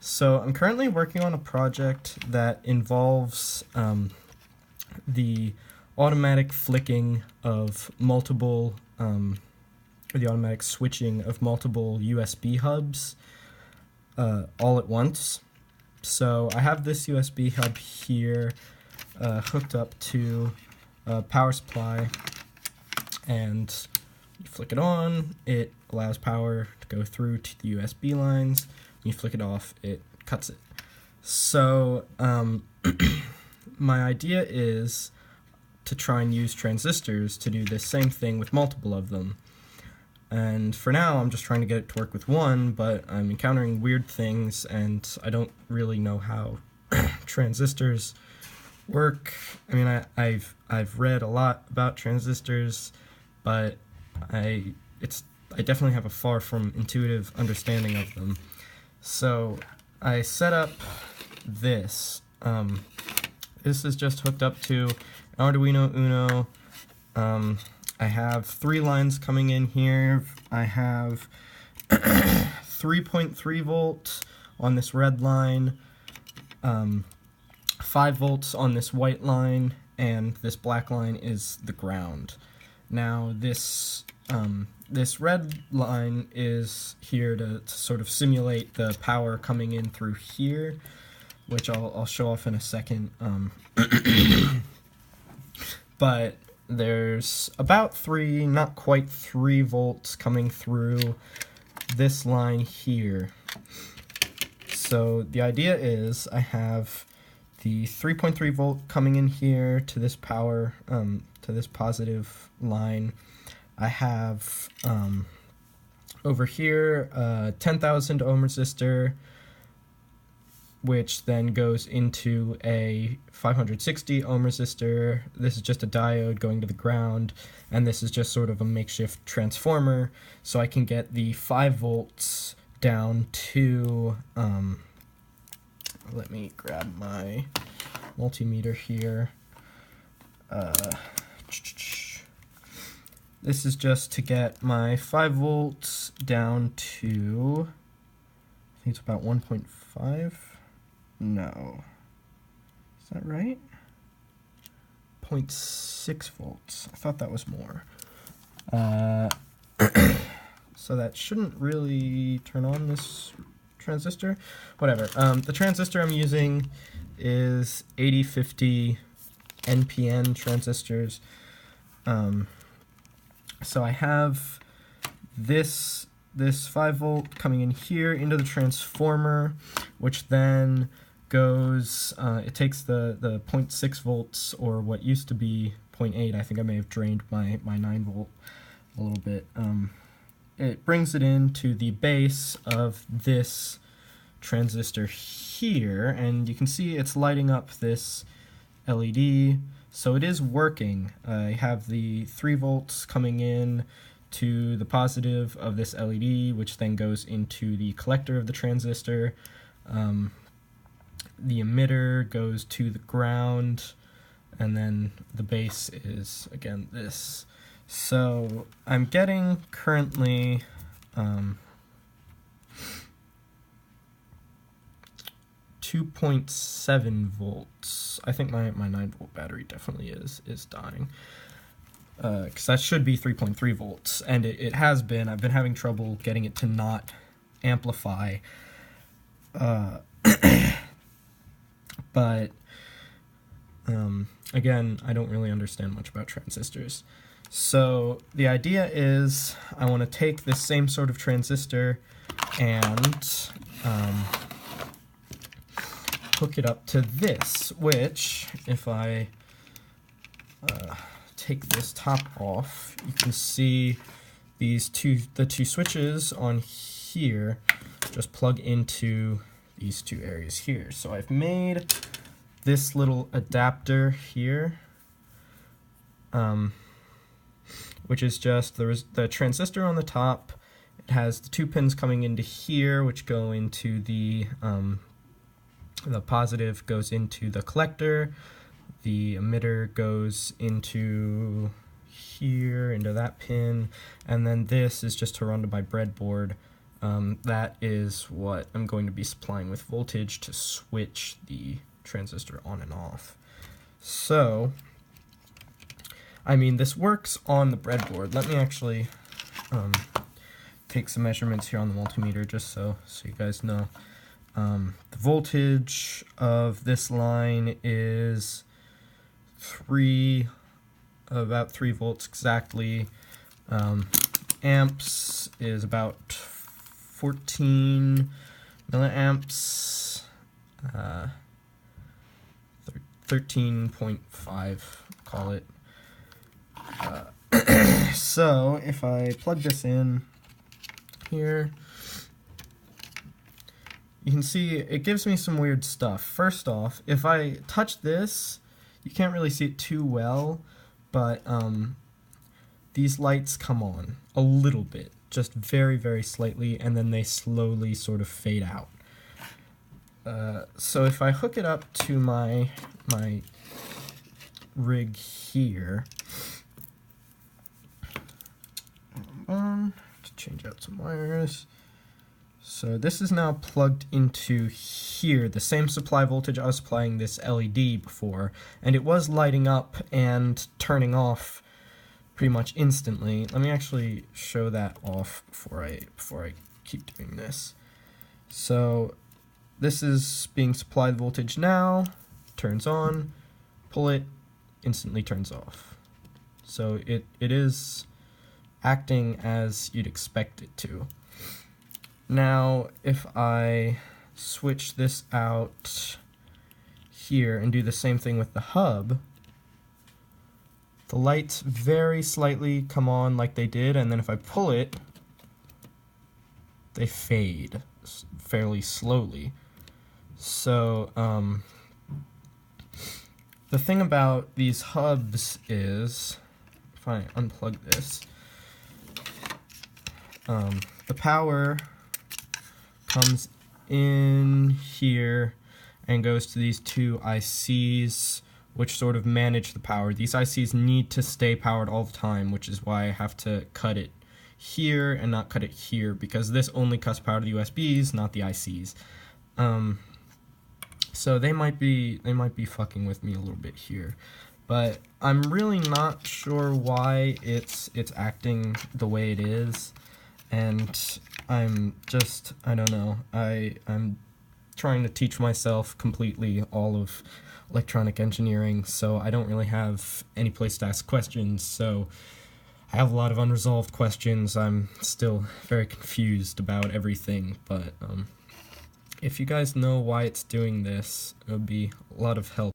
So I'm currently working on a project that involves the automatic flicking of multiple, or the automatic switching of multiple USB hubs all at once. So I have this USB hub here hooked up to a power supply, and you flick it on, it allows power to go through to the USB lines. When you flick it off, it cuts it. So my idea is to try and use transistors to do this same thing with multiple of them. And for now, I'm just trying to get it to work with one, but I'm encountering weird things, and I don't really know how transistors work. I mean, I've read a lot about transistors, but I definitely have a far from intuitive understanding of them. So I set up this. This is just hooked up to Arduino Uno. I have 3 lines coming in here. I have 3.3 volts on this red line, 5 volts on this white line, and this black line is the ground. Now this red line is here to sort of simulate the power coming in through here, which I'll show off in a second. But there's about 3, not quite 3 volts coming through this line here. So the idea is I have the 3.3 volt coming in here to this power, to this positive line. I have over here a 10,000 ohm resistor, which then goes into a 560 ohm resistor. This is just a diode going to the ground, and this is just sort of a makeshift transformer, so I can get the 5 volts down to, let me grab my multimeter here. This is just to get my 5 volts down to, I think it's about 1.5. No. Is that right? 0.6 volts. I thought that was more. So that shouldn't really turn on this transistor. Whatever. The transistor I'm using is 8050 NPN transistors. So I have this 5 volt coming in here into the transformer, which then goes, it takes the 0.6 volts, or what used to be 0.8, I think I may have drained my 9 volt a little bit. It brings it into the base of this transistor here, and you can see it's lighting up this LED, so it is working. I have the 3 volts coming in to the positive of this LED, which then goes into the collector of the transistor. The emitter goes to the ground, and then the base is, again, this. So I'm getting currently 2.7 volts. I think my 9 volt battery definitely is dying, because that should be 3.3 volts, and it has been. I've been having trouble getting it to not amplify, but again, I don't really understand much about transistors. So the idea is I want to take this same sort of transistor and hook it up to this, which, if I take this top off, you can see the two switches on here just plug into these 2 areas here. So I've made this little adapter here, which is just the transistor on the top. It has the 2 pins coming into here, which go into the positive goes into the collector, the emitter goes into here, into that pin, and then this is just to run to my breadboard that is what I'm going to be supplying with voltage to switch the transistor on and off. So, I mean, this works on the breadboard. Let me actually take some measurements here on the multimeter just so you guys know. The voltage of this line is about 3 volts exactly. Amps is about 14 milliamps, 13.5, call it. So if I plug this in here, you can see it gives me some weird stuff. First off, if I touch this, you can't really see it too well, but these lights come on a little bit, just very, very slightly, and then they slowly sort of fade out. So if I hook it up to my rig here, to change out some wires. So this is now plugged into here, the same supply voltage I was supplying this LED before, and it was lighting up and turning off pretty much instantly. Let me actually show that off before I keep doing this. So this is being supplied voltage now, turns on, pull it, instantly turns off. So it is acting as you'd expect it to. Now, if I switch this out here and do the same thing with the hub, the lights very slightly come on like they did, and then if I pull it, they fade fairly slowly. So, the thing about these hubs is, if I unplug this, the power comes in here and goes to these two ICs, which sort of manage the power. These ICs need to stay powered all the time, which is why I have to cut it here and not cut it here, because this only cuts power to the USBs, not the ICs. So they might be fucking with me a little bit here, but I'm really not sure why it's acting the way it is, and I don't know. I'm trying to teach myself completely all of electronic engineering, so I don't really have any place to ask questions, so I have a lot of unresolved questions. I'm still very confused about everything, but if you guys know why it's doing this, it would be a lot of help.